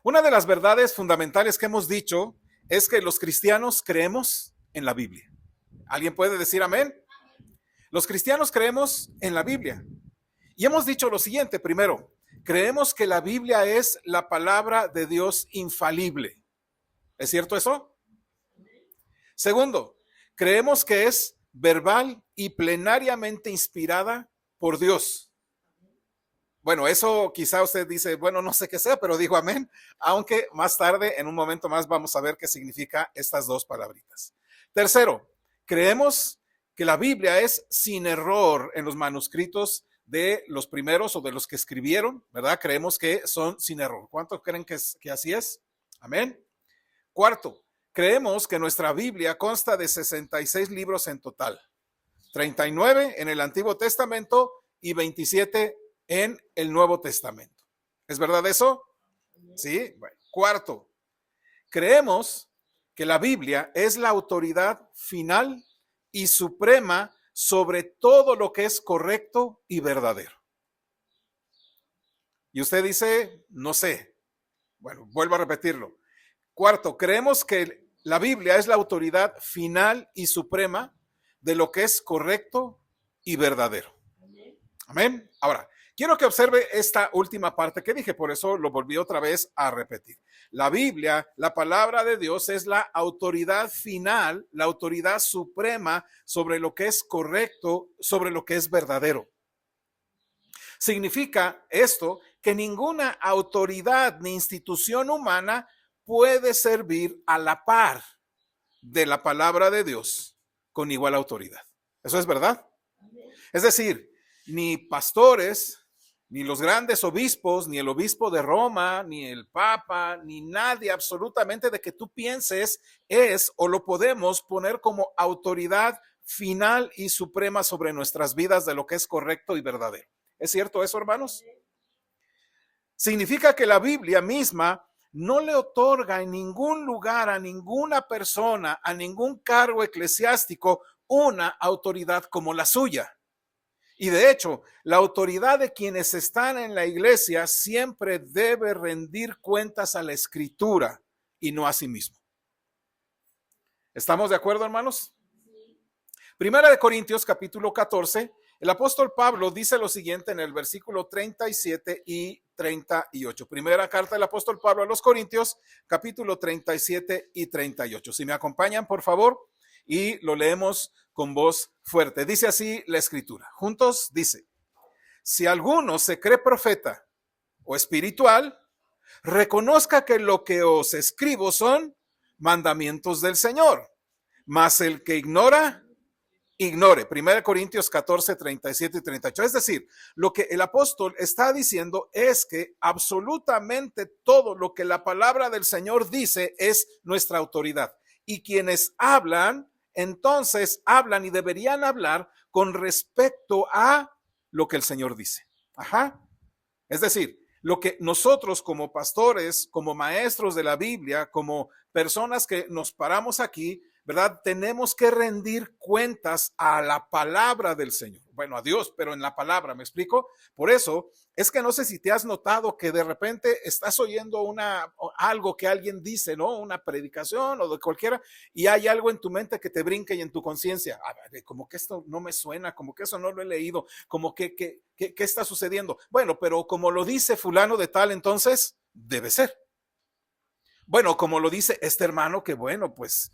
Una de las verdades fundamentales que hemos dicho es que los cristianos creemos en la Biblia. ¿Alguien puede decir amén? Los cristianos creemos en la Biblia. Y hemos dicho lo siguiente: primero, creemos que la Biblia es la palabra de Dios infalible. ¿Es cierto eso? Segundo, creemos que es verbal y plenariamente inspirada por Dios. Bueno, eso quizá usted dice, bueno, no sé qué sea, pero digo amén, aunque más tarde, en un momento más, vamos a ver qué significa estas dos palabritas. Tercero, creemos que la Biblia es sin error en los manuscritos de los primeros o de los que escribieron, ¿verdad? Creemos que son sin error. ¿Cuántos creen que así es? Amén. Cuarto, creemos que nuestra Biblia consta de 66 libros en total, 39 en el Antiguo Testamento y 27 en el Nuevo Testamento. ¿Es verdad eso? Sí. Bueno. Cuarto, creemos que la Biblia es la autoridad final y suprema sobre todo lo que es correcto y verdadero. Y usted dice, no sé. Bueno, vuelvo a repetirlo. Cuarto, creemos que la Biblia es la autoridad final y suprema de lo que es correcto y verdadero. Amén. Ahora, quiero que observe esta última parte que dije, por eso lo volví otra vez a repetir. La Biblia, la palabra de Dios, es la autoridad final, la autoridad suprema sobre lo que es correcto, sobre lo que es verdadero. Significa esto que ninguna autoridad ni institución humana puede servir a la par de la palabra de Dios con igual autoridad. ¿Eso es verdad? Es decir, ni pastores, ni los grandes obispos, ni el obispo de Roma, ni el papa, ni nadie absolutamente de que tú pienses es o lo podemos poner como autoridad final y suprema sobre nuestras vidas de lo que es correcto y verdadero. ¿Es cierto eso, hermanos? Significa que la Biblia misma no le otorga en ningún lugar a ninguna persona, a ningún cargo eclesiástico, una autoridad como la suya. Y de hecho, la autoridad de quienes están en la iglesia siempre debe rendir cuentas a la Escritura y no a sí mismo. ¿Estamos de acuerdo, hermanos? Primera de Corintios, capítulo 14, el apóstol Pablo dice lo siguiente en el versículo 37 y 38. Primera carta del apóstol Pablo a los Corintios, capítulo 37 y 38. Si me acompañan, por favor, y lo leemos con voz fuerte. Dice así la Escritura. Juntos dice: si alguno se cree profeta o espiritual, reconozca que lo que os escribo son mandamientos del Señor. Mas el que ignora, ignore. 1 Corintios 14, 37 y 38. Es decir, lo que el apóstol está diciendo es que absolutamente todo lo que la palabra del Señor dice es nuestra autoridad. Y quienes hablan, entonces hablan y deberían hablar con respecto a lo que el Señor dice. Ajá. Es decir, lo que nosotros como pastores, como maestros de la Biblia, como personas que nos paramos aquí, ¿verdad? Tenemos que rendir cuentas a la palabra del Señor. Bueno, a Dios, pero en la palabra, ¿me explico? Por eso es que no sé si te has notado que de repente estás oyendo algo que alguien dice, ¿no? Una predicación o de cualquiera, y hay algo en tu mente que te brinca y en tu conciencia, como que esto no me suena, como que eso no lo he leído, como que ¿qué está sucediendo? Bueno, pero como lo dice fulano de tal, entonces debe ser. Bueno, como lo dice este hermano, que bueno, pues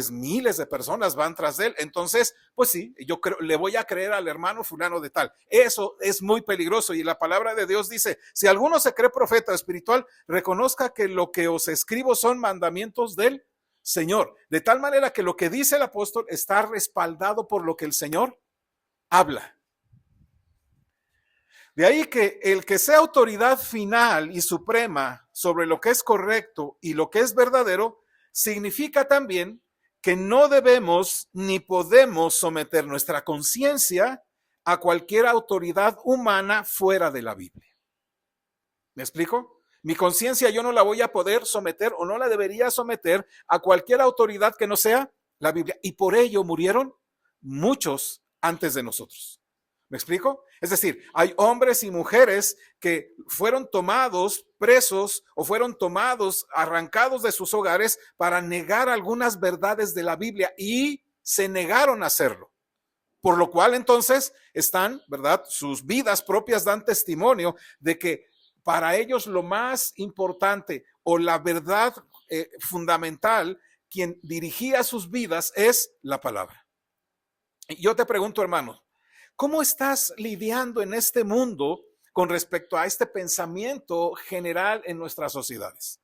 miles de personas van tras de él. Entonces, pues sí, yo creo, le voy a creer al hermano fulano de tal. Eso es muy peligroso. Y la palabra de Dios dice: si alguno se cree profeta espiritual, reconozca que lo que os escribo son mandamientos del Señor. De tal manera que lo que dice el apóstol está respaldado por lo que el Señor habla. De ahí que el que sea autoridad final y suprema sobre lo que es correcto y lo que es verdadero, significa también que no debemos ni podemos someter nuestra conciencia a cualquier autoridad humana fuera de la Biblia. ¿Me explico? Mi conciencia yo no la voy a poder someter o no la debería someter a cualquier autoridad que no sea la Biblia. Y por ello murieron muchos antes de nosotros. ¿Me explico? Es decir, hay hombres y mujeres que fueron tomados presos o fueron tomados, arrancados de sus hogares para negar algunas verdades de la Biblia y se negaron a hacerlo. Por lo cual entonces están, ¿verdad? Sus vidas propias dan testimonio de que para ellos lo más importante o la verdad fundamental, quien dirigía sus vidas es la palabra. Y yo te pregunto, hermano, ¿cómo estás lidiando en este mundo con respecto a este pensamiento general en nuestras sociedades?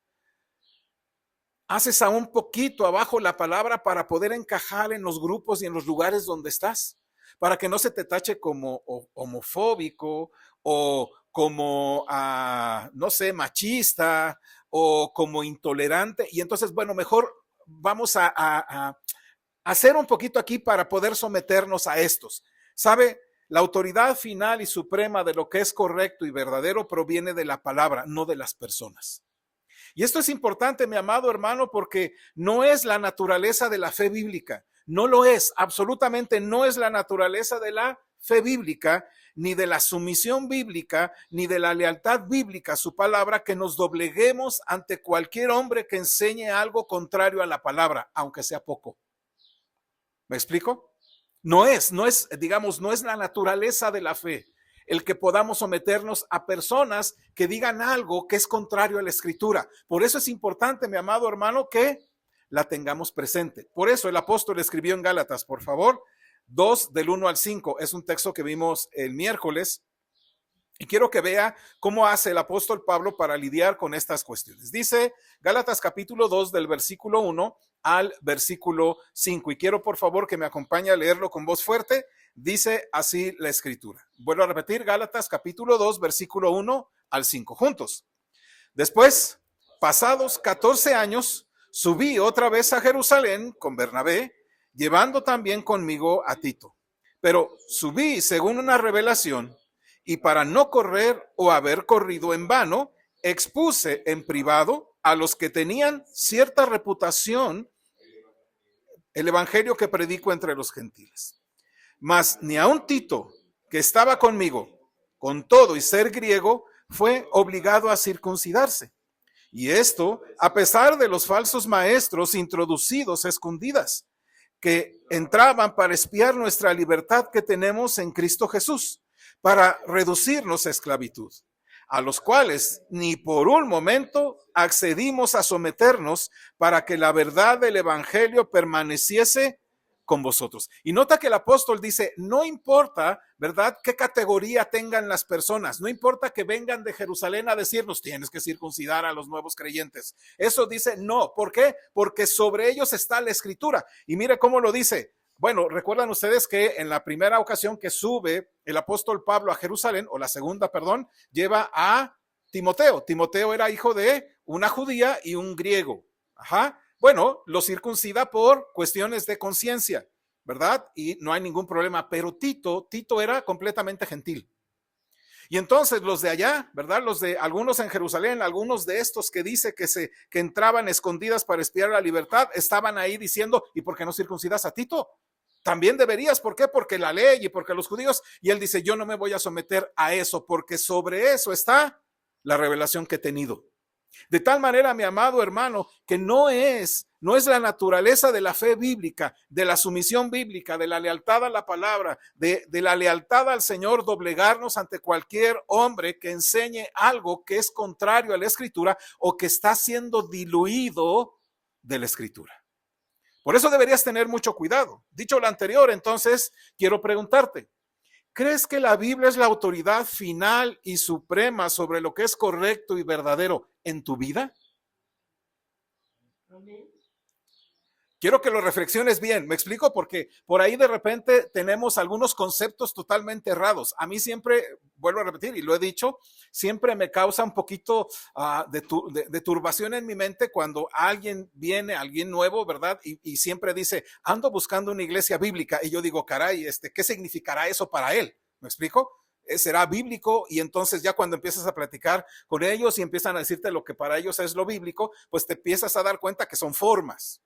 ¿Haces aún poquito abajo la palabra para poder encajar en los grupos y en los lugares donde estás? Para que no se te tache como homofóbico o como, no sé, machista o como intolerante. Y entonces, bueno, mejor vamos a hacer un poquito aquí para poder someternos a estos. ¿Sabe? La autoridad final y suprema de lo que es correcto y verdadero proviene de la palabra, no de las personas. Y esto es importante, mi amado hermano, porque no es la naturaleza de la fe bíblica. No lo es, absolutamente no es la naturaleza de la fe bíblica, ni de la sumisión bíblica, ni de la lealtad bíblica a su palabra, que nos dobleguemos ante cualquier hombre que enseñe algo contrario a la palabra, aunque sea poco. ¿Me explico? No es, digamos, no es la naturaleza de la fe el que podamos someternos a personas que digan algo que es contrario a la escritura. Por eso es importante, mi amado hermano, que la tengamos presente. Por eso el apóstol escribió en Gálatas, por favor, 2 del 1 al 5. Es un texto que vimos el miércoles. Y quiero que vea cómo hace el apóstol Pablo para lidiar con estas cuestiones. Dice Gálatas capítulo 2 del versículo 1 al versículo 5. Y quiero por favor que me acompañe a leerlo con voz fuerte. Dice así la escritura. Vuelvo a repetir, Gálatas capítulo 2, versículo 1 al 5. Juntos. Después, pasados 14 años, subí otra vez a Jerusalén con Bernabé, llevando también conmigo a Tito. Pero subí según una revelación, y para no correr o haber corrido en vano, expuse en privado a los que tenían cierta reputación el evangelio que predico entre los gentiles. Mas ni aun Tito, que estaba conmigo, con todo y ser griego, fue obligado a circuncidarse. Y esto a pesar de los falsos maestros introducidos a escondidas, que entraban para espiar nuestra libertad que tenemos en Cristo Jesús, para reducirnos a esclavitud, a los cuales ni por un momento accedimos a someternos para que la verdad del evangelio permaneciese con vosotros. Y nota que el apóstol dice, no importa, ¿verdad?, qué categoría tengan las personas, no importa que vengan de Jerusalén a decirnos, tienes que circuncidar a los nuevos creyentes. Eso dice, no, ¿por qué? Porque sobre ellos está la escritura. Y mire cómo lo dice. Bueno, recuerdan ustedes que en la primera ocasión que sube el apóstol Pablo a Jerusalén, o la segunda, perdón, lleva a Timoteo. Timoteo era hijo de una judía y un griego. Ajá. Bueno, lo circuncida por cuestiones de conciencia, ¿verdad? Y no hay ningún problema, pero Tito era completamente gentil. Y entonces los de allá, ¿verdad? Los de algunos en Jerusalén, algunos de estos que dice que entraban escondidas para espiar la libertad, estaban ahí diciendo, ¿y por qué no circuncidas a Tito? También deberías, ¿por qué? Porque la ley y porque los judíos, y él dice, yo no me voy a someter a eso, porque sobre eso está la revelación que he tenido. De tal manera, mi amado hermano, que no es la naturaleza de la fe bíblica, de la sumisión bíblica, de la lealtad a la palabra, de la lealtad al Señor, doblegarnos ante cualquier hombre que enseñe algo que es contrario a la escritura o que está siendo diluido de la escritura. Por eso deberías tener mucho cuidado. Dicho lo anterior, entonces, quiero preguntarte, ¿crees que la Biblia es la autoridad final y suprema sobre lo que es correcto y verdadero en tu vida? Amén. Quiero que lo reflexiones bien, me explico, porque por ahí de repente tenemos algunos conceptos totalmente errados. A mí siempre, vuelvo a repetir y lo he dicho, siempre me causa un poquito de turbación en mi mente cuando alguien viene, alguien nuevo, ¿verdad? Y siempre dice, ando buscando una iglesia bíblica. Y yo digo, caray, ¿qué significará eso para él? ¿Me explico? Será bíblico, y entonces ya cuando empiezas a platicar con ellos y empiezan a decirte lo que para ellos es lo bíblico, pues te empiezas a dar cuenta que son formas.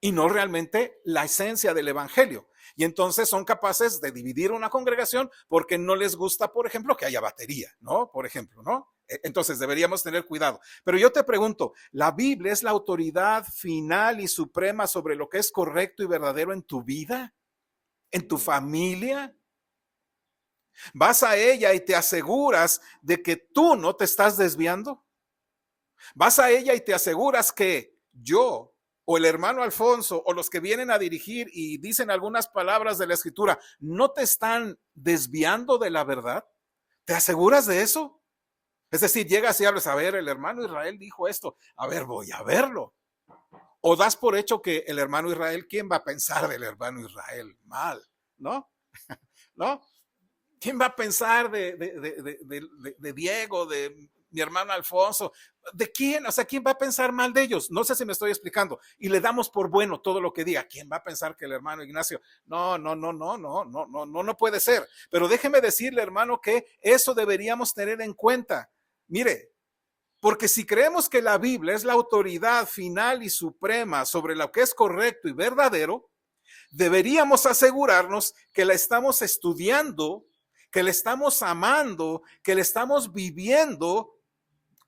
y no realmente la esencia del evangelio. Y entonces son capaces de dividir una congregación porque no les gusta, por ejemplo, que haya batería, ¿no? Por ejemplo, ¿no? Entonces deberíamos tener cuidado. Pero yo te pregunto, ¿la Biblia es la autoridad final y suprema sobre lo que es correcto y verdadero en tu vida? ¿En tu familia? ¿Vas a ella y te aseguras de que tú no te estás desviando? ¿Vas a ella y te aseguras que yo o el hermano Alfonso o los que vienen a dirigir y dicen algunas palabras de la escritura no te están desviando de la verdad? ¿Te aseguras de eso? Es decir, llegas y hablas, a ver, el hermano Israel dijo esto, a ver, voy a verlo. O das por hecho que el hermano Israel, ¿quién va a pensar del hermano Israel? Mal, ¿no? ¿No? ¿Quién va a pensar de Diego, de mi hermano Alfonso? ¿De quién? O sea, ¿quién va a pensar mal de ellos? No sé si me estoy explicando. Y le damos por bueno todo lo que diga. ¿Quién va a pensar que el hermano Ignacio? No puede ser. Pero déjeme decirle, hermano, que eso deberíamos tener en cuenta. Mire, porque si creemos que la Biblia es la autoridad final y suprema sobre lo que es correcto y verdadero, deberíamos asegurarnos que la estamos estudiando, que le estamos amando, que le estamos viviendo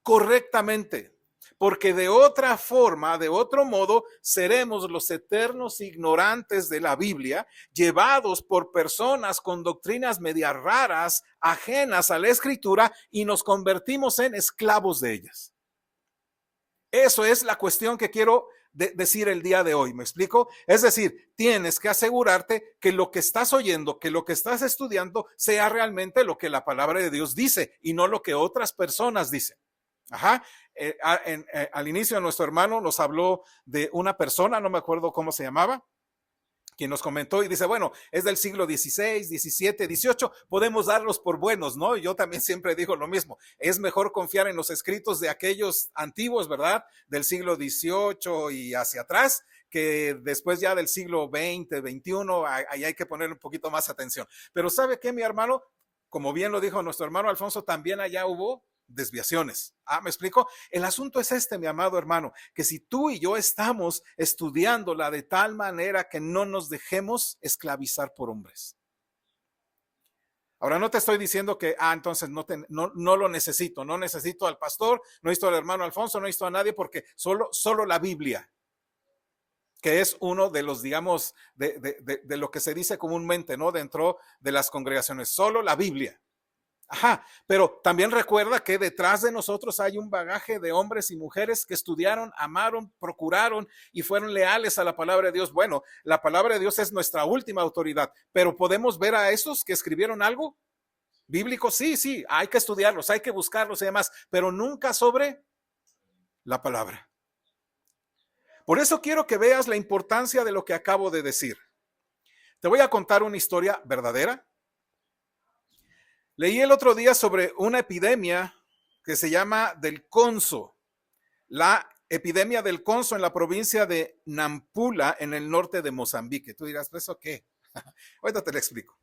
correctamente. Porque de otra forma, de otro modo, seremos los eternos ignorantes de la Biblia, llevados por personas con doctrinas medias raras, ajenas a la Escritura, y nos convertimos en esclavos de ellas. Eso es la cuestión que quiero decir el día de hoy, ¿me explico? Es decir, tienes que asegurarte que lo que estás oyendo, que lo que estás estudiando sea realmente lo que la palabra de Dios dice y no lo que otras personas dicen. Ajá. Al inicio nuestro hermano nos habló de una persona, no me acuerdo cómo se llamaba, quien nos comentó y dice, bueno, es del siglo XVI, XVII, XVIII, podemos darlos por buenos, ¿no? Yo también siempre digo lo mismo, es mejor confiar en los escritos de aquellos antiguos, ¿verdad? Del siglo XVIII y hacia atrás, que después ya del siglo XX, XXI, ahí hay que poner un poquito más atención. Pero ¿sabe qué, mi hermano? Como bien lo dijo nuestro hermano Alfonso, también allá hubo desviaciones. ¿Me explico? El asunto es este, mi amado hermano, que si tú y yo estamos estudiándola de tal manera que no nos dejemos esclavizar por hombres. Ahora no te estoy diciendo que, entonces no lo necesito, no necesito al pastor, no necesito al hermano Alfonso, no necesito a nadie porque solo la Biblia, que es uno de los, digamos, de lo que se dice comúnmente, ¿no? Dentro de las congregaciones, solo la Biblia. Ajá, pero también recuerda que detrás de nosotros hay un bagaje de hombres y mujeres que estudiaron, amaron, procuraron y fueron leales a la palabra de Dios. Bueno, la palabra de Dios es nuestra última autoridad, pero ¿podemos ver a esos que escribieron algo bíblico? Sí, hay que estudiarlos, hay que buscarlos y demás, pero nunca sobre la palabra. Por eso quiero que veas la importancia de lo que acabo de decir. Te voy a contar una historia verdadera. Leí el otro día sobre una epidemia que se llama del conso, la epidemia del conso en la provincia de Nampula, en el norte de Mozambique. Tú dirás, ¿eso qué? Ahorita te lo explico.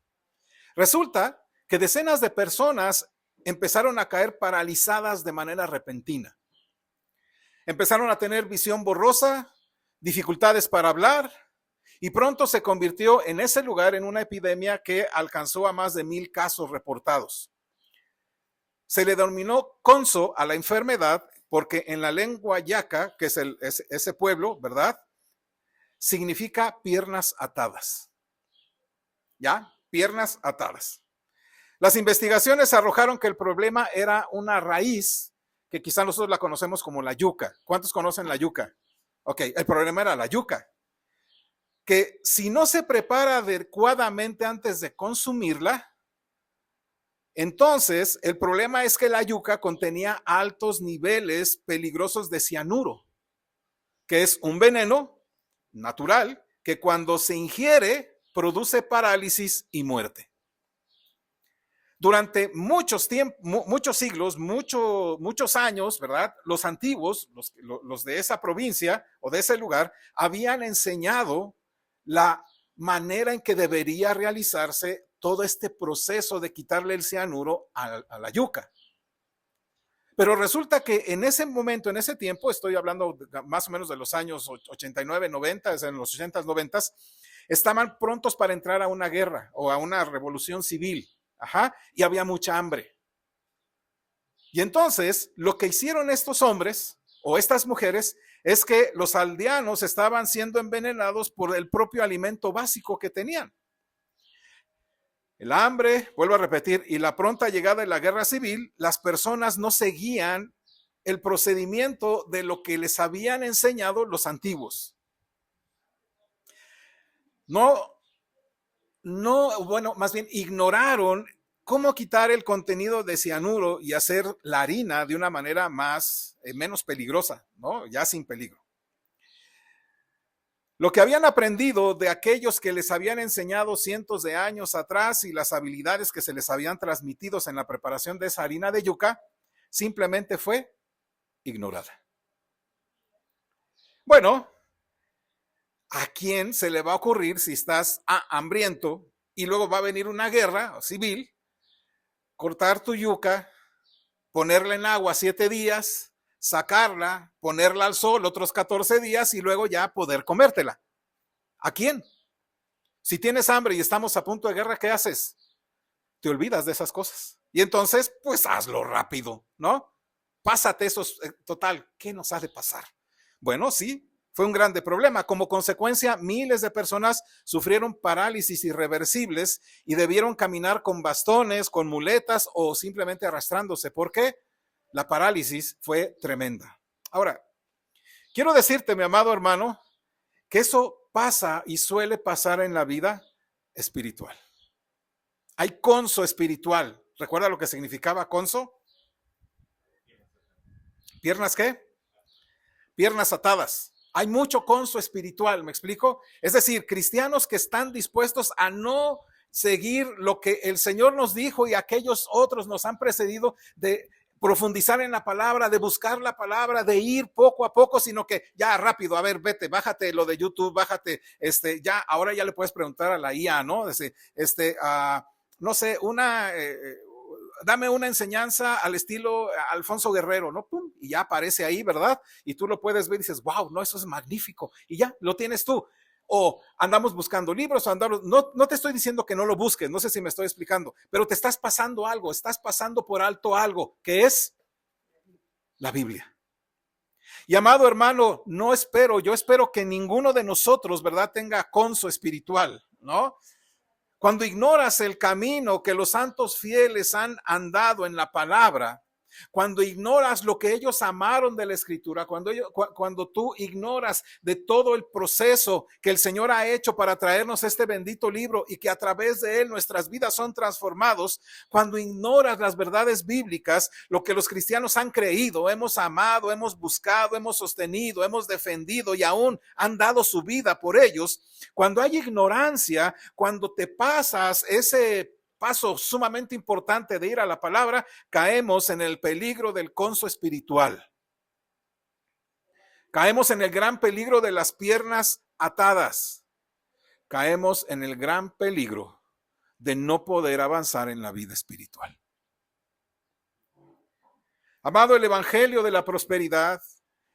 Resulta que decenas de personas empezaron a caer paralizadas de manera repentina. Empezaron a tener visión borrosa, dificultades para hablar, y pronto se convirtió en ese lugar en una epidemia que alcanzó a más de 1,000 casos reportados. Se le denominó conso a la enfermedad porque en la lengua yaca, que es ese pueblo, ¿verdad? Significa piernas atadas. ¿Ya? Piernas atadas. Las investigaciones arrojaron que el problema era una raíz que quizá nosotros la conocemos como la yuca. ¿Cuántos conocen la yuca? Ok, el problema era la yuca, que si no se prepara adecuadamente antes de consumirla, entonces el problema es que la yuca contenía altos niveles peligrosos de cianuro, que es un veneno natural que cuando se ingiere produce parálisis y muerte. Durante muchos siglos, muchos años, ¿verdad? Los antiguos, los de esa provincia o de ese lugar, habían enseñado la manera en que debería realizarse todo este proceso de quitarle el cianuro a la yuca. Pero resulta que en ese momento, en ese tiempo, estoy hablando más o menos de los años 89, 90, en los 80, 90, estaban prontos para entrar a una guerra o a una revolución civil. Ajá, y había mucha hambre. Y entonces, lo que hicieron estos hombres o estas mujeres es que los aldeanos estaban siendo envenenados por el propio alimento básico que tenían. El hambre, vuelvo a repetir, y la pronta llegada de la guerra civil, las personas no seguían el procedimiento de lo que les habían enseñado los antiguos. Bueno, más bien ignoraron cómo quitar el contenido de cianuro y hacer la harina de una manera menos peligrosa, ¿no? Ya sin peligro. Lo que habían aprendido de aquellos que les habían enseñado cientos de años atrás y las habilidades que se les habían transmitido en la preparación de esa harina de yuca, simplemente fue ignorada. Bueno, ¿a quién se le va a ocurrir si estás hambriento y luego va a venir una guerra civil, cortar tu yuca, ponerla en agua 7 días, sacarla, ponerla al sol otros 14 días y luego ya poder comértela? ¿A quién? Si tienes hambre y estamos a punto de guerra, ¿qué haces? Te olvidas de esas cosas. Y entonces, pues hazlo rápido, ¿no? Pásate esos, total, ¿qué nos ha de pasar? Bueno, sí, fue un grande problema. Como consecuencia, miles de personas sufrieron parálisis irreversibles y debieron caminar con bastones, con muletas o simplemente arrastrándose. ¿Por qué? La parálisis fue tremenda. Ahora, quiero decirte, mi amado hermano, que eso pasa y suele pasar en la vida espiritual. Hay conso espiritual. ¿Recuerda lo que significaba conso? ¿Piernas qué? Piernas atadas. Hay mucho conso espiritual, ¿me explico? Es decir, cristianos que están dispuestos a no seguir lo que el Señor nos dijo y aquellos otros nos han precedido de profundizar en la palabra, de buscar la palabra, de ir poco a poco, sino que ya rápido, a ver, vete, bájate lo de YouTube, bájate, ya, ahora ya le puedes preguntar a la IA, ¿no? No sé, dame una enseñanza al estilo Alfonso Guerrero, ¿no? ¡Pum! Y ya aparece ahí, ¿verdad? Y tú lo puedes ver y dices, wow, no, eso es magnífico. Y ya, lo tienes tú. O andamos buscando libros, no te estoy diciendo que no lo busques, no sé si me estoy explicando, pero te estás pasando algo, estás pasando por alto algo, que es la Biblia. Y amado hermano, yo espero que ninguno de nosotros, ¿verdad?, tenga conso espiritual, ¿no? Cuando ignoras el camino que los santos fieles han andado en la palabra, cuando ignoras lo que ellos amaron de la Escritura, cuando tú ignoras de todo el proceso que el Señor ha hecho para traernos este bendito libro y que a través de él nuestras vidas son transformados, cuando ignoras las verdades bíblicas, lo que los cristianos han creído, hemos amado, hemos buscado, hemos sostenido, hemos defendido y aún han dado su vida por ellos, cuando hay ignorancia, cuando te pasas ese paso sumamente importante de ir a la palabra, caemos en el peligro del conso espiritual. Caemos en el gran peligro de las piernas atadas. Caemos en el gran peligro de no poder avanzar en la vida espiritual. Amado, el evangelio de la prosperidad,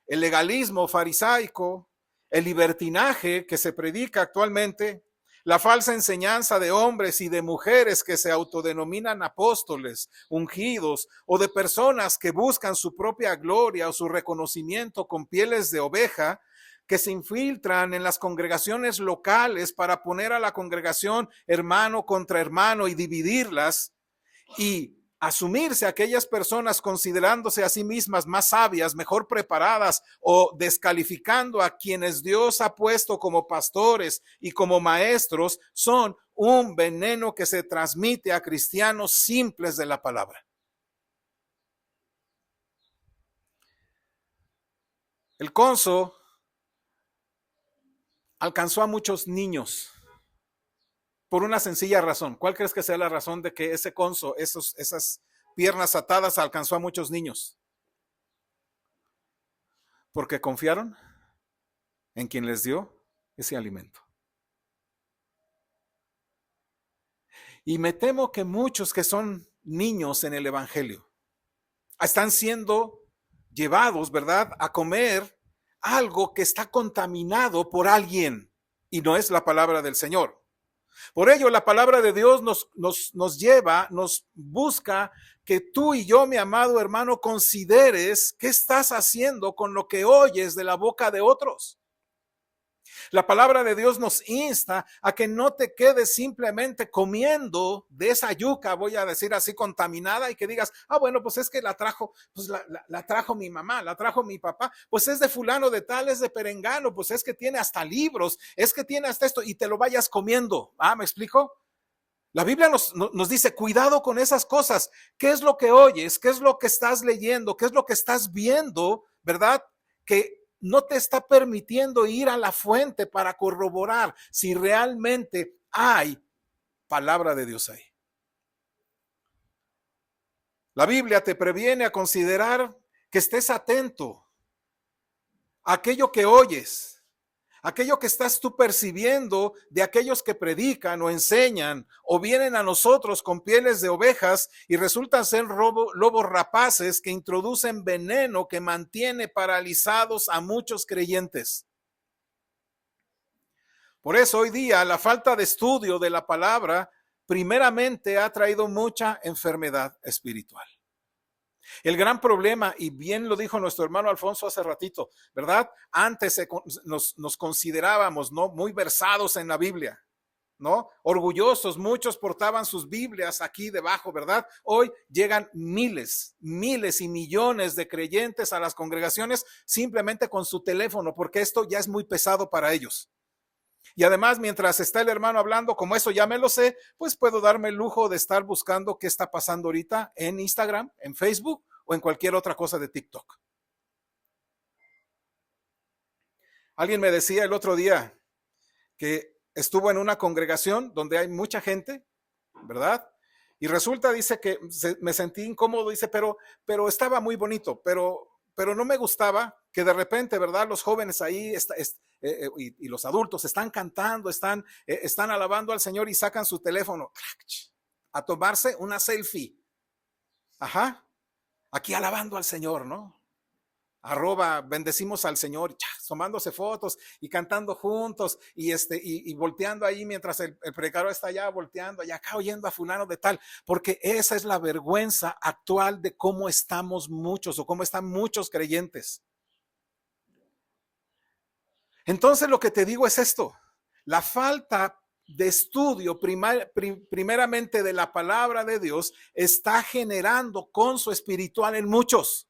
el legalismo farisaico, el libertinaje que se predica actualmente, la falsa enseñanza de hombres y de mujeres que se autodenominan apóstoles, ungidos, o de personas que buscan su propia gloria o su reconocimiento con pieles de oveja, que se infiltran en las congregaciones locales para poner a la congregación hermano contra hermano y dividirlas, y asumirse aquellas personas considerándose a sí mismas más sabias, mejor preparadas o descalificando a quienes Dios ha puesto como pastores y como maestros, son un veneno que se transmite a cristianos simples de la palabra. El conso alcanzó a muchos niños por una sencilla razón. ¿Cuál crees que sea la razón de que ese conso, esas piernas atadas, alcanzó a muchos niños? Porque confiaron en quien les dio ese alimento. Y me temo que muchos que son niños en el evangelio, están siendo llevados, ¿verdad?, a comer algo que está contaminado por alguien y no es la palabra del Señor. Por ello, la palabra de Dios nos lleva, nos busca que tú y yo, mi amado hermano, consideres qué estás haciendo con lo que oyes de la boca de otros. La palabra de Dios nos insta a que no te quedes simplemente comiendo de esa yuca, voy a decir así, contaminada, y que digas, bueno, pues es que la trajo, pues la trajo mi mamá, la trajo mi papá, pues es de fulano de tal, es de perengano, pues es que tiene hasta libros, es que tiene hasta esto, y te lo vayas comiendo. ¿Me explico? La Biblia nos dice, cuidado con esas cosas. ¿Qué es lo que oyes? ¿Qué es lo que estás leyendo? ¿Qué es lo que estás viendo? ¿Verdad? Que no te está permitiendo ir a la fuente para corroborar si realmente hay palabra de Dios ahí. La Biblia te previene a considerar que estés atento a aquello que oyes, aquello que estás tú percibiendo de aquellos que predican o enseñan o vienen a nosotros con pieles de ovejas y resultan ser lobos rapaces que introducen veneno que mantiene paralizados a muchos creyentes. Por eso hoy día la falta de estudio de la palabra primeramente ha traído mucha enfermedad espiritual. El gran problema, y bien lo dijo nuestro hermano Alfonso hace ratito, ¿verdad? Antes nos considerábamos, ¿no?, muy versados en la Biblia, ¿no? Orgullosos, muchos portaban sus Biblias aquí debajo, ¿verdad? Hoy llegan miles y millones de creyentes a las congregaciones simplemente con su teléfono, porque esto ya es muy pesado para ellos. Y además, mientras está el hermano hablando, como eso ya me lo sé, pues puedo darme el lujo de estar buscando qué está pasando ahorita en Instagram, en Facebook o en cualquier otra cosa de TikTok. Alguien me decía el otro día que estuvo en una congregación donde hay mucha gente, ¿verdad? Y resulta, dice, que me sentí incómodo, dice, pero estaba muy bonito, pero no me gustaba que de repente, ¿verdad?, los jóvenes ahí y los adultos están cantando, están alabando al Señor y sacan su teléfono a tomarse una selfie. Ajá, aquí alabando al Señor, ¿no? @bendecimos al Señor, tomándose fotos y cantando juntos y volteando ahí mientras el predicador está allá volteando y acá oyendo a fulano de tal, porque esa es la vergüenza actual de cómo estamos muchos o cómo están muchos creyentes. Entonces lo que te digo es esto, la falta de estudio primeramente de la palabra de Dios está generando consuelo espiritual en muchos.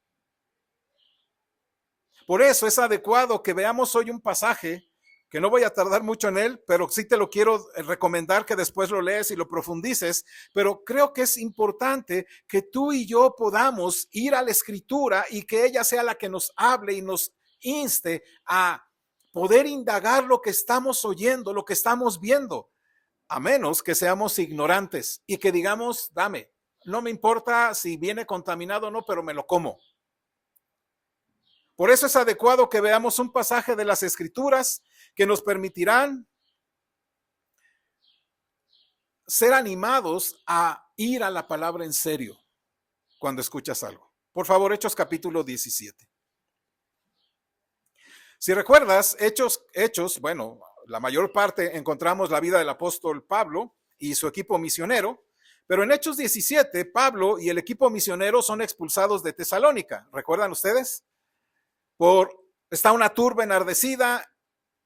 Por eso es adecuado que veamos hoy un pasaje, que no voy a tardar mucho en él, pero sí te lo quiero recomendar que después lo lees y lo profundices, pero creo que es importante que tú y yo podamos ir a la Escritura y que ella sea la que nos hable y nos inste a poder indagar lo que estamos oyendo, lo que estamos viendo, a menos que seamos ignorantes y que digamos, no me importa si viene contaminado o no, pero me lo como. Por eso es adecuado que veamos un pasaje de las Escrituras que nos permitirán ser animados a ir a la palabra en serio cuando escuchas algo. Por favor, Hechos capítulo 17. Si recuerdas, Hechos, bueno, la mayor parte encontramos la vida del apóstol Pablo y su equipo misionero, pero en Hechos 17, Pablo y el equipo misionero son expulsados de Tesalónica. ¿Recuerdan ustedes? Está una turba enardecida,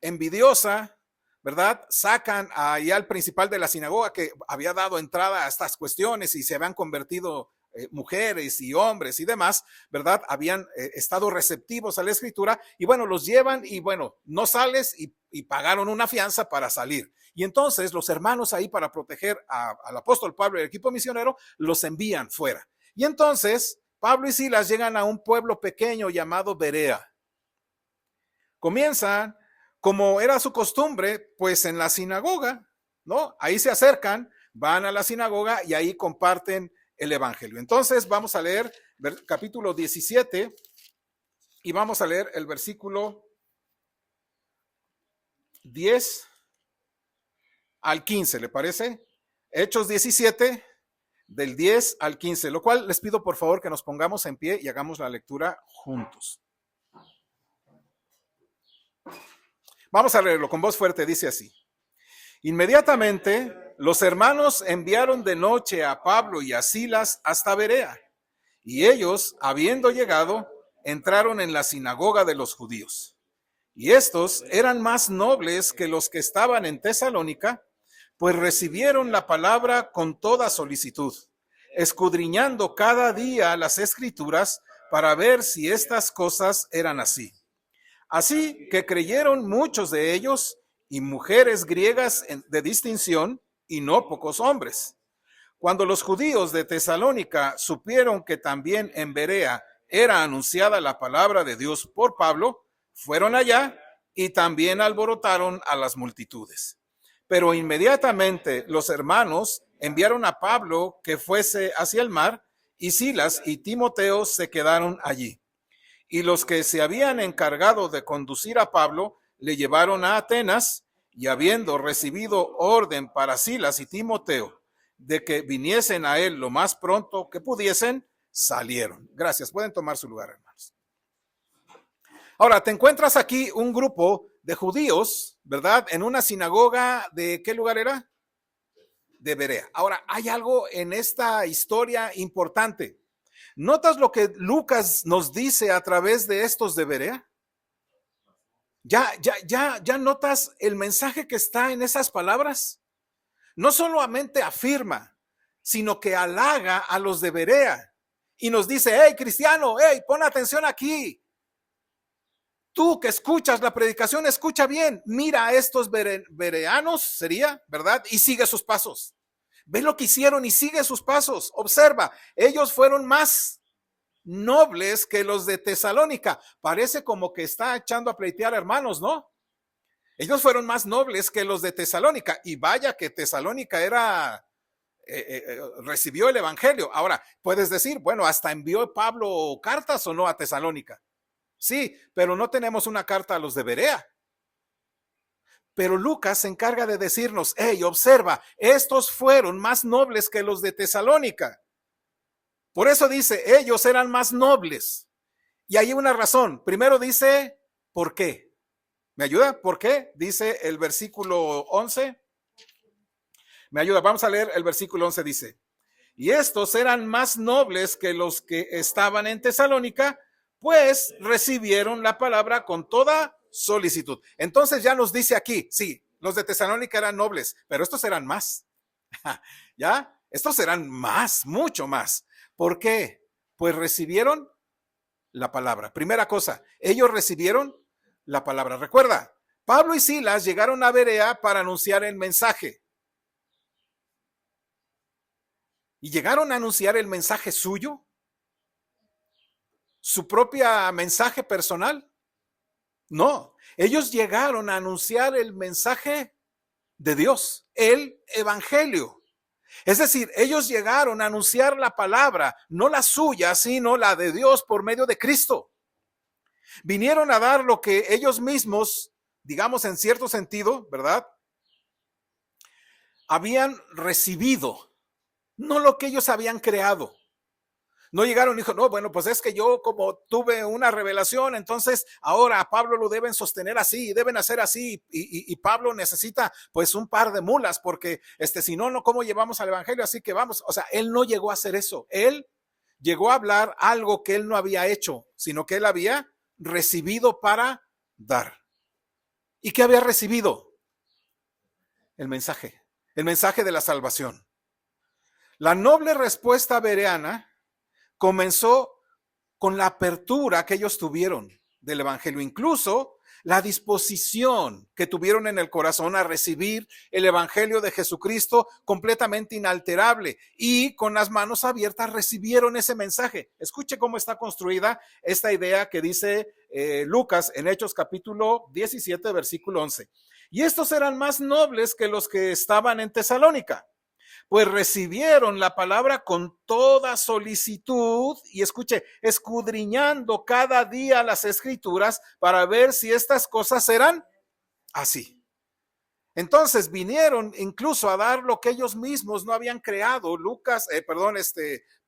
envidiosa, ¿verdad? Sacan ahí al principal de la sinagoga que había dado entrada a estas cuestiones y se habían convertido mujeres y hombres y demás, ¿verdad? Habían estado receptivos a la escritura y bueno, los llevan y bueno, no sales y pagaron una fianza para salir. Y entonces los hermanos ahí para proteger al apóstol Pablo y el equipo misionero los envían fuera. Y entonces Pablo y Silas llegan a un pueblo pequeño llamado Berea. Comienzan, como era su costumbre, pues en la sinagoga, ¿no? Ahí se acercan, van a la sinagoga y ahí comparten el evangelio. Entonces vamos a leer capítulo 17 y vamos a leer el versículo 10 al 15, ¿le parece? Hechos 17, del 10 al 15, lo cual les pido por favor que nos pongamos en pie y hagamos la lectura juntos. Vamos a leerlo con voz fuerte, dice así. Inmediatamente los hermanos enviaron de noche a Pablo y a Silas hasta Berea, y ellos, habiendo llegado, entraron en la sinagoga de los judíos. Y estos eran más nobles que los que estaban en Tesalónica, pues recibieron la palabra con toda solicitud, escudriñando cada día las escrituras para ver si estas cosas eran así. Así que creyeron muchos de ellos, y mujeres griegas de distinción, y no pocos hombres. Cuando los judíos de Tesalónica supieron que también en Berea era anunciada la palabra de Dios por Pablo, fueron allá y también alborotaron a las multitudes. Pero inmediatamente los hermanos enviaron a Pablo que fuese hacia el mar, y Silas y Timoteo se quedaron allí. Y los que se habían encargado de conducir a Pablo le llevaron a Atenas, y habiendo recibido orden para Silas y Timoteo de que viniesen a él lo más pronto que pudiesen, salieron. Gracias. Pueden tomar su lugar, hermanos. Ahora, te encuentras aquí un grupo de judíos, ¿verdad? En una sinagoga de ¿qué lugar era? De Berea. Ahora, hay algo en esta historia importante. ¿Notas lo que Lucas nos dice a través de estos de Berea? ¿Ya notas el mensaje que está en esas palabras? No solamente afirma, sino que halaga a los de Berea y nos dice, hey cristiano, hey, pon atención aquí. Tú que escuchas la predicación, escucha bien, mira a estos bereanos, sería, ¿verdad? Y sigue sus pasos. Ve lo que hicieron y sigue sus pasos. Observa, ellos fueron más nobles que los de Tesalónica. Parece como que está echando a pleitear hermanos, ¿no? Ellos fueron más nobles que los de Tesalónica, y vaya que Tesalónica recibió el evangelio. Ahora, puedes decir, bueno, hasta envió Pablo cartas o no a Tesalónica. Sí, pero no tenemos una carta a los de Berea. Pero Lucas se encarga de decirnos, hey, observa, estos fueron más nobles que los de Tesalónica. Por eso dice, ellos eran más nobles. Y hay una razón. Primero dice, ¿por qué? ¿Me ayuda? ¿Por qué? Dice el versículo 11. Me ayuda, vamos a leer el versículo 11, dice, y estos eran más nobles que los que estaban en Tesalónica, pues recibieron la palabra con toda solicitud. Entonces ya nos dice aquí, sí, los de Tesalónica eran nobles, pero estos eran más. ¿Ya? Estos eran más, mucho más. ¿Por qué? Pues recibieron la palabra. Primera cosa, ellos recibieron la palabra. Recuerda, Pablo y Silas llegaron a Berea para anunciar el mensaje. ¿Y llegaron a anunciar el mensaje suyo? ¿Su propia mensaje personal? No, ellos llegaron a anunciar el mensaje de Dios, el evangelio. Es decir, ellos llegaron a anunciar la palabra, no la suya, sino la de Dios por medio de Cristo. Vinieron a dar lo que ellos mismos, digamos en cierto sentido, ¿verdad? Habían recibido, no lo que ellos habían creado. No llegaron y dijo, no, bueno, pues es que yo como tuve una revelación, entonces ahora a Pablo lo deben sostener así, deben hacer así, y Pablo necesita pues un par de mulas, porque si no, ¿cómo llevamos al evangelio? Así que vamos, o sea, él no llegó a hacer eso, él llegó a hablar algo que él no había hecho, sino que él había recibido para dar. ¿Y qué había recibido? El mensaje de la salvación. La noble respuesta bereana comenzó con la apertura que ellos tuvieron del evangelio, incluso la disposición que tuvieron en el corazón a recibir el evangelio de Jesucristo completamente inalterable, y con las manos abiertas recibieron ese mensaje. Escuche cómo está construida esta idea que dice Lucas en Hechos capítulo 17, versículo 11. Y estos eran más nobles que los que estaban en Tesalónica, pues recibieron la palabra con toda solicitud, y escuche, escudriñando cada día las escrituras para ver si estas cosas eran así. Entonces vinieron incluso a dar lo que ellos mismos no habían creado.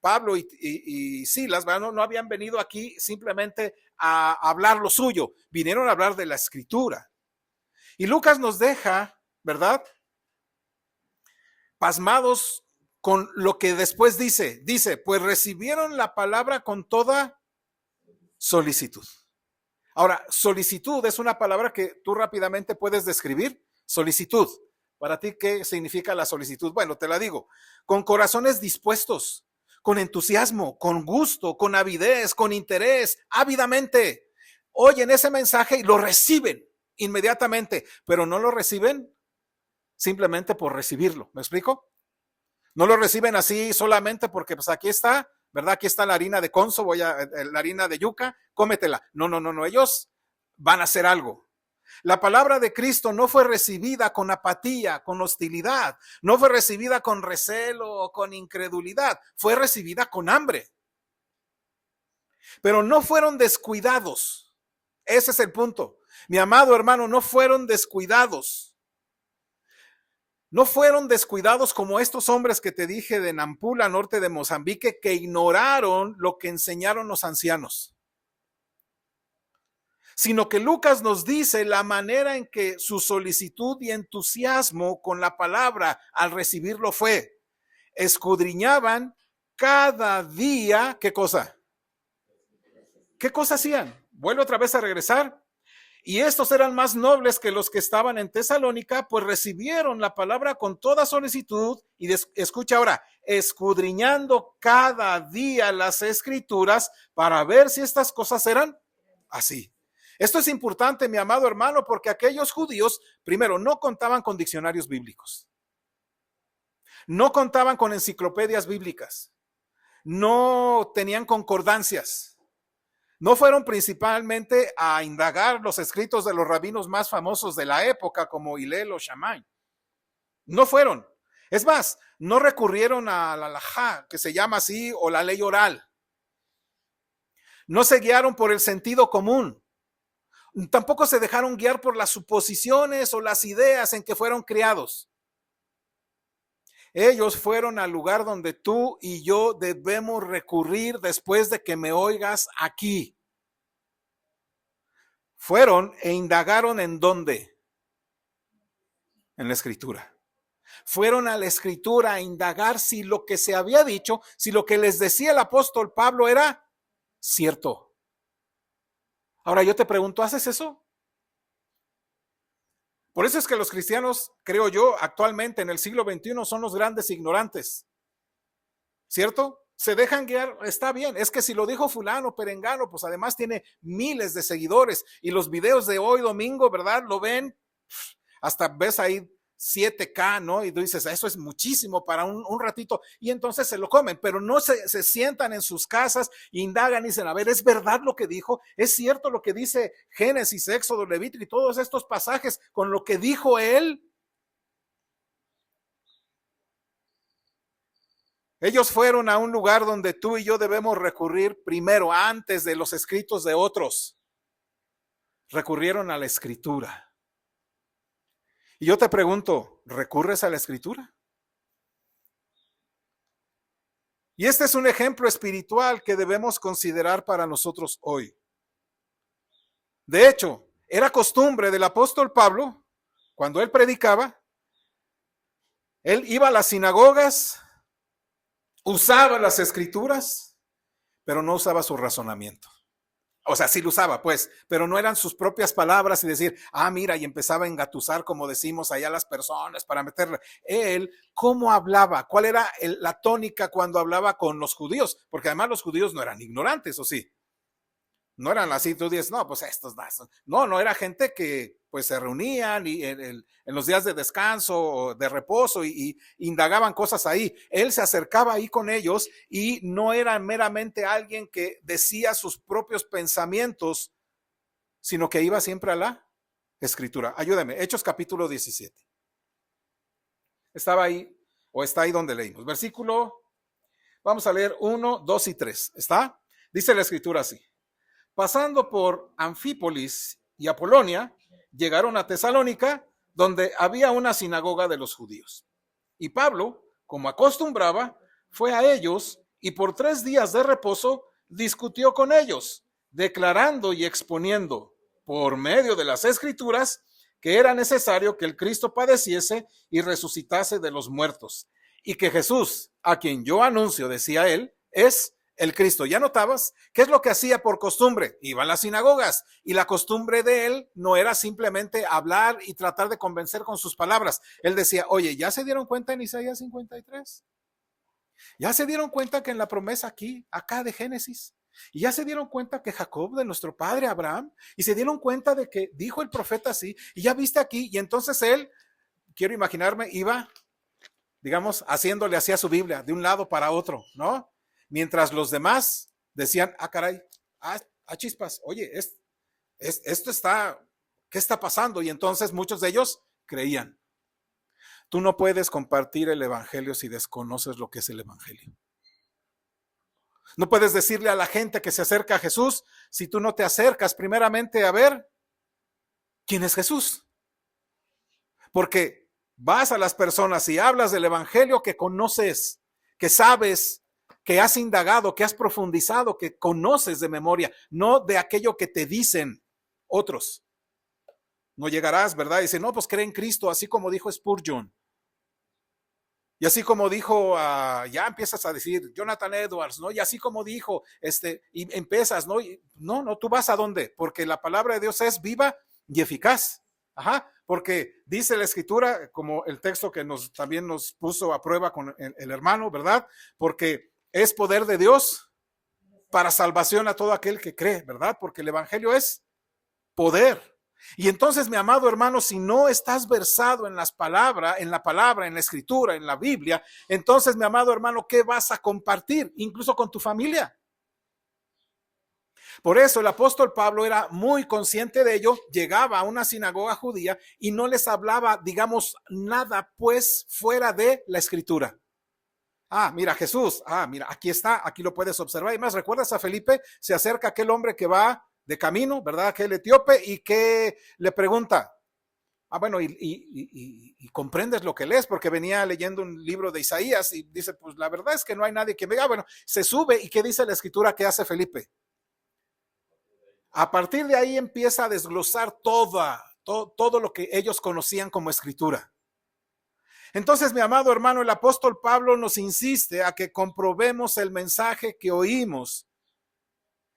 Pablo y Silas, ¿verdad? No habían venido aquí simplemente a hablar lo suyo, vinieron a hablar de la escritura. Y Lucas nos deja, ¿verdad?, pasmados con lo que después dice, pues recibieron la palabra con toda solicitud. Ahora, solicitud es una palabra que tú rápidamente puedes describir. Solicitud. Para ti, ¿qué significa la solicitud? Bueno, te la digo. Con corazones dispuestos, con entusiasmo, con gusto, con avidez, con interés, ávidamente. Oyen ese mensaje y lo reciben inmediatamente, pero no lo reciben simplemente por recibirlo. ¿Me explico? No lo reciben así solamente porque pues aquí está, ¿verdad? Aquí está la harina de conso, la harina de yuca, cómetela. No. Ellos van a hacer algo. La palabra de Cristo no fue recibida con apatía, con hostilidad, no fue recibida con recelo o con incredulidad, fue recibida con hambre. Pero no fueron descuidados. Ese es el punto. Mi amado hermano, no fueron descuidados. No fueron descuidados como estos hombres que te dije de Nampula, norte de Mozambique, que ignoraron lo que enseñaron los ancianos. Sino que Lucas nos dice la manera en que su solicitud y entusiasmo con la palabra al recibirlo fue: escudriñaban cada día, ¿qué cosa? ¿Qué cosa hacían? Vuelvo otra vez a regresar. Y estos eran más nobles que los que estaban en Tesalónica, pues recibieron la palabra con toda solicitud y escucha ahora, escudriñando cada día las escrituras para ver si estas cosas eran así. Esto es importante, mi amado hermano, porque aquellos judíos, primero, no contaban con diccionarios bíblicos, no contaban con enciclopedias bíblicas, no tenían concordancias. No fueron principalmente a indagar los escritos de los rabinos más famosos de la época, como Hillel o Shammai. No fueron. Es más, no recurrieron a la halajá, que se llama así, o la ley oral. No se guiaron por el sentido común. Tampoco se dejaron guiar por las suposiciones o las ideas en que fueron criados. Ellos fueron al lugar donde tú y yo debemos recurrir después de que me oigas aquí. Fueron e indagaron ¿en dónde? En la escritura. Fueron a la escritura a indagar si lo que se había dicho, si lo que les decía el apóstol Pablo era cierto. Ahora yo te pregunto, ¿haces eso? Por eso es que los cristianos, creo yo, actualmente en el siglo XXI son los grandes ignorantes. ¿Cierto? Se dejan guiar, está bien, es que si lo dijo fulano, perengano, pues además tiene miles de seguidores y los videos de hoy domingo, ¿verdad? Lo ven, hasta ves ahí 7K, ¿no? Y tú dices, eso es muchísimo para un ratito, y entonces se lo comen, pero no se sientan en sus casas, indagan y dicen, a ver, ¿es verdad lo que dijo? ¿Es cierto lo que dice Génesis, Éxodo, Levítico y todos estos pasajes con lo que dijo él? Ellos fueron a un lugar donde tú y yo debemos recurrir primero, antes de los escritos de otros. Recurrieron a la escritura. Y yo te pregunto, ¿recurres a la escritura? Y este es un ejemplo espiritual que debemos considerar para nosotros hoy. De hecho, era costumbre del apóstol Pablo, cuando él predicaba, él iba a las sinagogas, usaba las escrituras, pero no usaba su razonamiento. O sea, sí lo usaba, pues, pero no eran sus propias palabras y decir, mira, y empezaba a engatusar, como decimos allá las personas, para meterle. Él, ¿cómo hablaba? ¿Cuál era la tónica cuando hablaba con los judíos? Porque además los judíos no eran ignorantes, ¿o sí? No eran así, tú dices, no, pues estos, no, era gente que pues se reunían y en los días de descanso o de reposo y indagaban cosas ahí. Él se acercaba ahí con ellos y no era meramente alguien que decía sus propios pensamientos, sino que iba siempre a la escritura. Ayúdame, Hechos capítulo 17. Estaba ahí, o está ahí donde leímos. Versículo, vamos a leer 1, 2 y 3. ¿Está? Dice la escritura así. Pasando por Anfípolis y Apolonia, llegaron a Tesalónica, donde había una sinagoga de los judíos. Y Pablo, como acostumbraba, fue a ellos y por 3 días de reposo discutió con ellos, declarando y exponiendo por medio de las Escrituras que era necesario que el Cristo padeciese y resucitase de los muertos, y que Jesús, a quien yo anuncio, decía él, es el Cristo. ¿Ya notabas? ¿Qué es lo que hacía por costumbre? Iba a las sinagogas, y la costumbre de él no era simplemente hablar y tratar de convencer con sus palabras. Él decía, oye, ¿ya se dieron cuenta en Isaías 53? ¿Ya se dieron cuenta que en la promesa acá de Génesis? Y ya se dieron cuenta que Jacob, de nuestro padre Abraham, y se dieron cuenta de que dijo el profeta así, y ya viste aquí, y entonces él, quiero imaginarme, iba, digamos, haciéndole así a su Biblia, de un lado para otro, ¿no? Mientras los demás decían, caray, chispas, oye, esto está, ¿qué está pasando? Y entonces muchos de ellos creían. Tú no puedes compartir el evangelio si desconoces lo que es el evangelio. No puedes decirle a la gente que se acerca a Jesús si tú no te acercas primeramente a ver quién es Jesús. Porque vas a las personas y hablas del evangelio que conoces, que sabes, que has indagado, que has profundizado, que conoces de memoria, no de aquello que te dicen otros. No llegarás, ¿verdad? Y dice, no, pues cree en Cristo, así como dijo Spurgeon. Y así como dijo, ya empiezas a decir Jonathan Edwards, ¿no? Y así como dijo, y empiezas, ¿no? No, tú vas a dónde, porque la palabra de Dios es viva y eficaz. Ajá, porque dice la Escritura, como el texto que también nos puso a prueba con el hermano, ¿verdad? Porque es poder de Dios para salvación a todo aquel que cree, ¿verdad? Porque el evangelio es poder. Y entonces, mi amado hermano, si no estás versado en la palabra, en la Escritura, en la Biblia, entonces, mi amado hermano, ¿qué vas a compartir? Incluso con tu familia. Por eso el apóstol Pablo era muy consciente de ello, llegaba a una sinagoga judía y no les hablaba, digamos, nada pues fuera de la Escritura. Mira Jesús, mira, aquí está, aquí lo puedes observar. Y más, ¿recuerdas a Felipe? Se acerca aquel hombre que va de camino, ¿verdad? Aquel etíope, y que le pregunta, bueno, y comprendes lo que lees, porque venía leyendo un libro de Isaías y dice, pues la verdad es que no hay nadie que me diga, bueno, se sube, y ¿qué dice la Escritura que hace Felipe? A partir de ahí empieza a desglosar todo lo que ellos conocían como Escritura. Entonces, mi amado hermano, el apóstol Pablo nos insiste a que comprobemos el mensaje que oímos,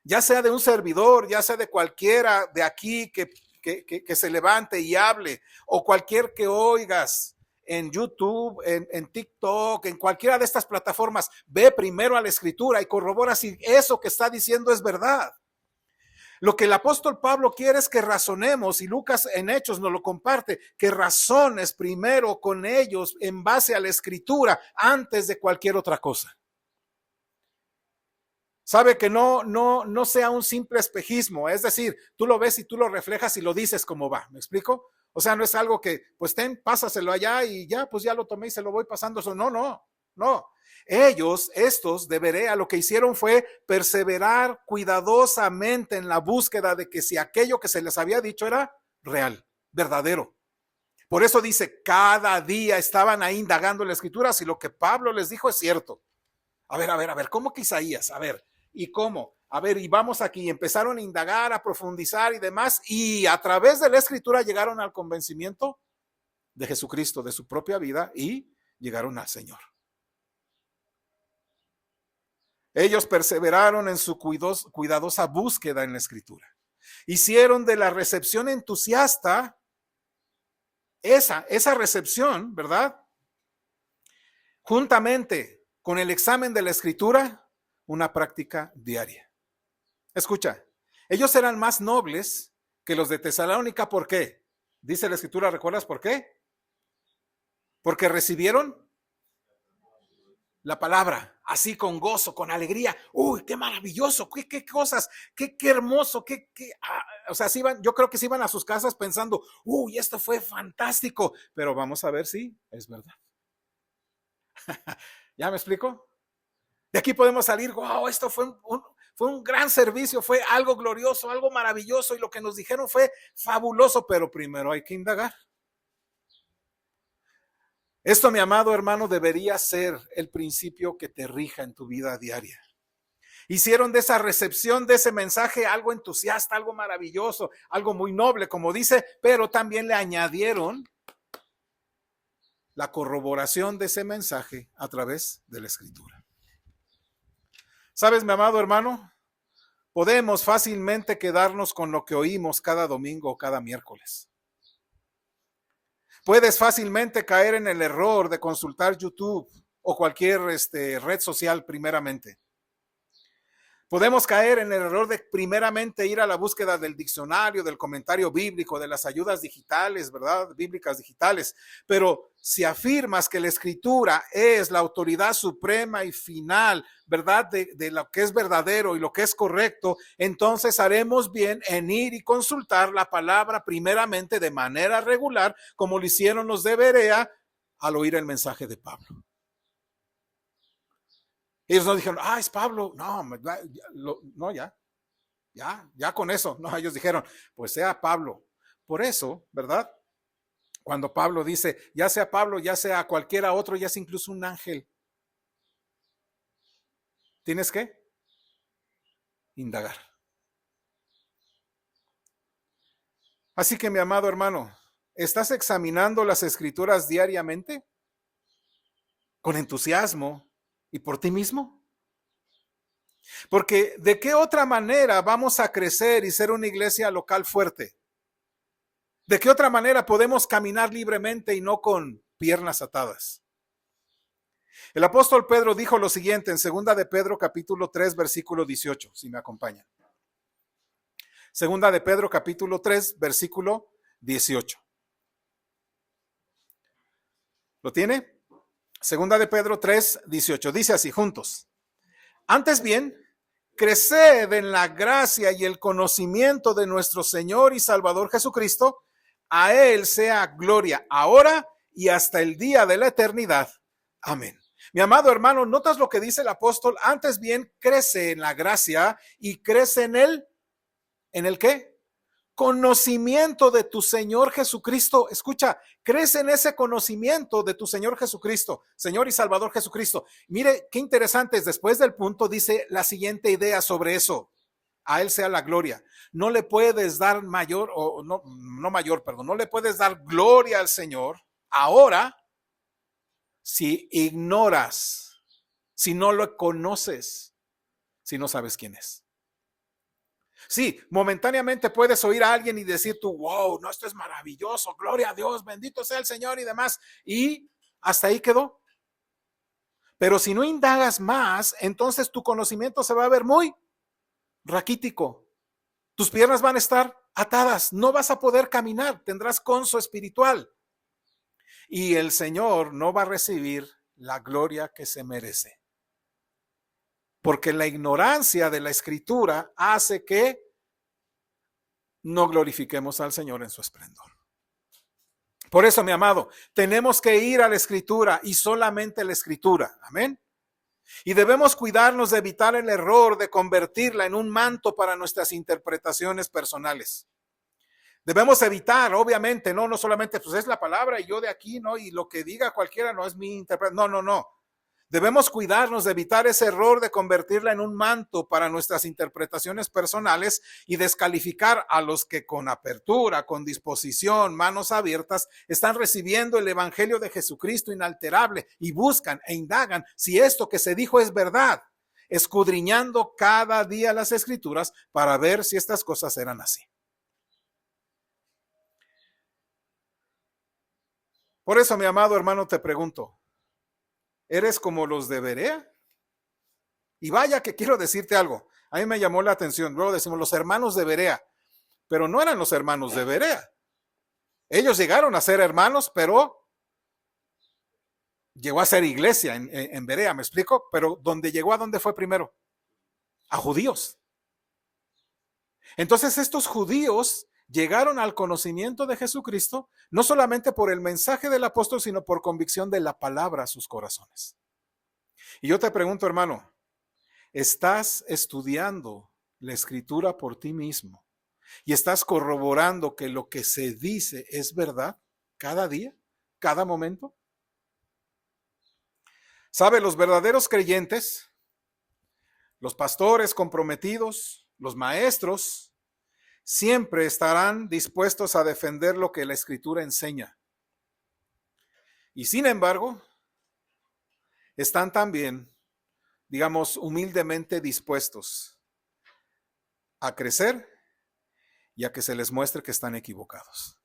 ya sea de un servidor, ya sea de cualquiera de aquí que se levante y hable, o cualquier que oigas en YouTube, en TikTok, en cualquiera de estas plataformas. Ve primero a la Escritura y corrobora si eso que está diciendo es verdad. Lo que el apóstol Pablo quiere es que razonemos, y Lucas en Hechos nos lo comparte, que razones primero con ellos en base a la Escritura antes de cualquier otra cosa. Sabe, que no sea un simple espejismo, es decir, tú lo ves y tú lo reflejas y lo dices como va, ¿me explico? O sea, no es algo que, pues pásaselo allá y ya, pues ya lo tomé y se lo voy pasando. No. Ellos, de Berea, lo que hicieron fue perseverar cuidadosamente en la búsqueda de que si aquello que se les había dicho era real, verdadero. Por eso dice, cada día estaban ahí indagando en la Escritura si lo que Pablo les dijo es cierto. A ver, ¿cómo que Isaías? A ver, ¿y cómo? A ver, y vamos aquí, empezaron a indagar, a profundizar y demás, y a través de la Escritura llegaron al convencimiento de Jesucristo, de su propia vida, y llegaron al Señor. Ellos perseveraron en su cuidadosa búsqueda en la Escritura. Hicieron de la recepción entusiasta esa recepción, ¿verdad? Juntamente con el examen de la Escritura, una práctica diaria. Escucha, ellos eran más nobles que los de Tesalónica. ¿Por qué? Dice la Escritura, ¿recuerdas por qué? Porque recibieron la palabra así con gozo, con alegría. ¡Uy, qué maravilloso! ¡Qué cosas! ¡Qué hermoso! O sea, yo creo que se iban a sus casas pensando, ¡uy, esto fue fantástico! Pero vamos a ver si es verdad. ¿Ya me explico? De aquí podemos salir, wow, esto fue un gran servicio, fue algo glorioso, algo maravilloso, y lo que nos dijeron fue fabuloso, pero primero hay que indagar. Esto, mi amado hermano, debería ser el principio que te rija en tu vida diaria. Hicieron de esa recepción de ese mensaje algo entusiasta, algo maravilloso, algo muy noble, como dice, pero también le añadieron la corroboración de ese mensaje a través de la Escritura. ¿Sabes, mi amado hermano? Podemos fácilmente quedarnos con lo que oímos cada domingo o cada miércoles. Puedes fácilmente caer en el error de consultar YouTube o cualquier red social primeramente. Podemos caer en el error de primeramente ir a la búsqueda del diccionario, del comentario bíblico, de las ayudas digitales, ¿verdad? Bíblicas digitales. Pero si afirmas que la Escritura es la autoridad suprema y final, ¿verdad? De lo que es verdadero y lo que es correcto, entonces haremos bien en ir y consultar la palabra primeramente de manera regular, como lo hicieron los de Berea al oír el mensaje de Pablo. Ellos no dijeron, es Pablo. No, ya con eso. No, ellos dijeron, pues sea Pablo. Por eso, ¿verdad? Cuando Pablo dice, ya sea Pablo, ya sea cualquiera otro, ya sea incluso un ángel, tienes que indagar. Así que, mi amado hermano, ¿estás examinando las Escrituras diariamente? ¿Con entusiasmo y por ti mismo? Porque ¿de qué otra manera vamos a crecer y ser una iglesia local fuerte? ¿De qué otra manera podemos caminar libremente y no con piernas atadas? El apóstol Pedro dijo lo siguiente en 2 de Pedro capítulo 3 versículo 18, si me acompañan. 2 de Pedro capítulo 3 versículo 18. ¿Lo tiene? 2 de Pedro 3, 18. Dice así, juntos. Antes bien, creced en la gracia y el conocimiento de nuestro Señor y Salvador Jesucristo. A Él sea gloria ahora y hasta el día de la eternidad. Amén. Mi amado hermano, ¿notas lo que dice el apóstol? Antes bien, crece en la gracia y crece ¿en el qué? Conocimiento de tu Señor Jesucristo. Escucha, crece en ese conocimiento de tu Señor Jesucristo, Señor y Salvador Jesucristo. Mire, qué interesante es, después del punto dice la siguiente idea sobre eso. A Él sea la gloria. No le puedes dar no le puedes dar gloria al Señor ahora si ignoras, si no lo conoces, si no sabes quién es. Sí, momentáneamente puedes oír a alguien y decir tú, wow, no, esto es maravilloso, gloria a Dios, bendito sea el Señor y demás. Y hasta ahí quedó. Pero si no indagas más, entonces tu conocimiento se va a ver muy raquítico. Tus piernas van a estar atadas, no vas a poder caminar, tendrás conso espiritual. Y el Señor no va a recibir la gloria que se merece. Porque la ignorancia de la Escritura hace que no glorifiquemos al Señor en su esplendor. Por eso, mi amado, tenemos que ir a la Escritura y solamente la Escritura. Amén. Y debemos cuidarnos de evitar el error de convertirla en un manto para nuestras interpretaciones personales. Debemos evitar, obviamente, no solamente pues es la palabra y yo de aquí, ¿no? Y lo que diga cualquiera no es mi interpretación. No. Debemos cuidarnos de evitar ese error de convertirla en un manto para nuestras interpretaciones personales y descalificar a los que con apertura, con disposición, manos abiertas, están recibiendo el evangelio de Jesucristo inalterable y buscan e indagan si esto que se dijo es verdad, escudriñando cada día las Escrituras para ver si estas cosas eran así. Por eso, mi amado hermano, te pregunto, ¿eres como los de Berea? Y vaya que quiero decirte algo. A mí me llamó la atención. Luego decimos los hermanos de Berea, pero no eran los hermanos de Berea. Ellos llegaron a ser hermanos, pero llegó a ser iglesia en Berea, ¿me explico? Pero donde llegó, ¿a dónde fue primero? A judíos. Entonces estos judíos llegaron al conocimiento de Jesucristo, no solamente por el mensaje del apóstol, sino por convicción de la palabra a sus corazones. Y yo te pregunto, hermano, ¿estás estudiando la Escritura por ti mismo y estás corroborando que lo que se dice es verdad cada día, cada momento? ¿Sabe? Los verdaderos creyentes, los pastores comprometidos, los maestros, siempre estarán dispuestos a defender lo que la Escritura enseña. Y sin embargo, están también, digamos, humildemente dispuestos a crecer y a que se les muestre que están equivocados.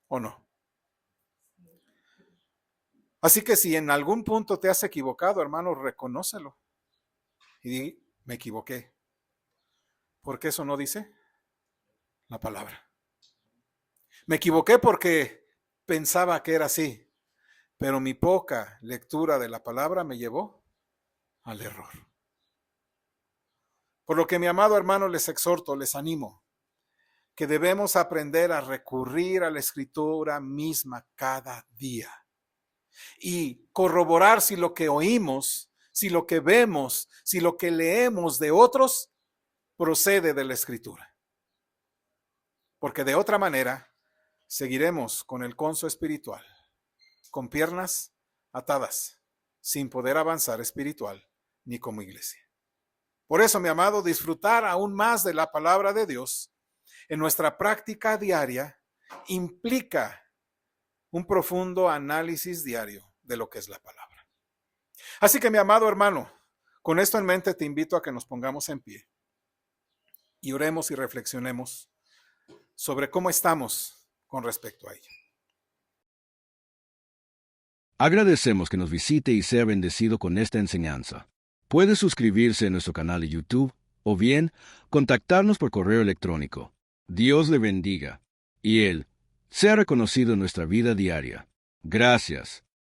¿O no? Así que si en algún punto te has equivocado, hermano, reconócelo. Y di, me equivoqué. ¿Por qué eso no dice la palabra? Me equivoqué porque pensaba que era así, pero mi poca lectura de la palabra me llevó al error. Por lo que, mi amado hermano, les exhorto, les animo, que debemos aprender a recurrir a la Escritura misma cada día y corroborar si lo que oímos, si lo que vemos, si lo que leemos de otros procede de la Escritura. Porque de otra manera seguiremos con el conso espiritual, con piernas atadas, sin poder avanzar espiritual ni como iglesia. Por eso, mi amado, disfrutar aún más de la palabra de Dios en nuestra práctica diaria implica un profundo análisis diario de lo que es la palabra. Así que, mi amado hermano, con esto en mente te invito a que nos pongamos en pie y oremos y reflexionemos sobre cómo estamos con respecto a ella. Agradecemos que nos visite y sea bendecido con esta enseñanza. Puede suscribirse a nuestro canal de YouTube o bien contactarnos por correo electrónico. Dios le bendiga y Él sea reconocido en nuestra vida diaria. Gracias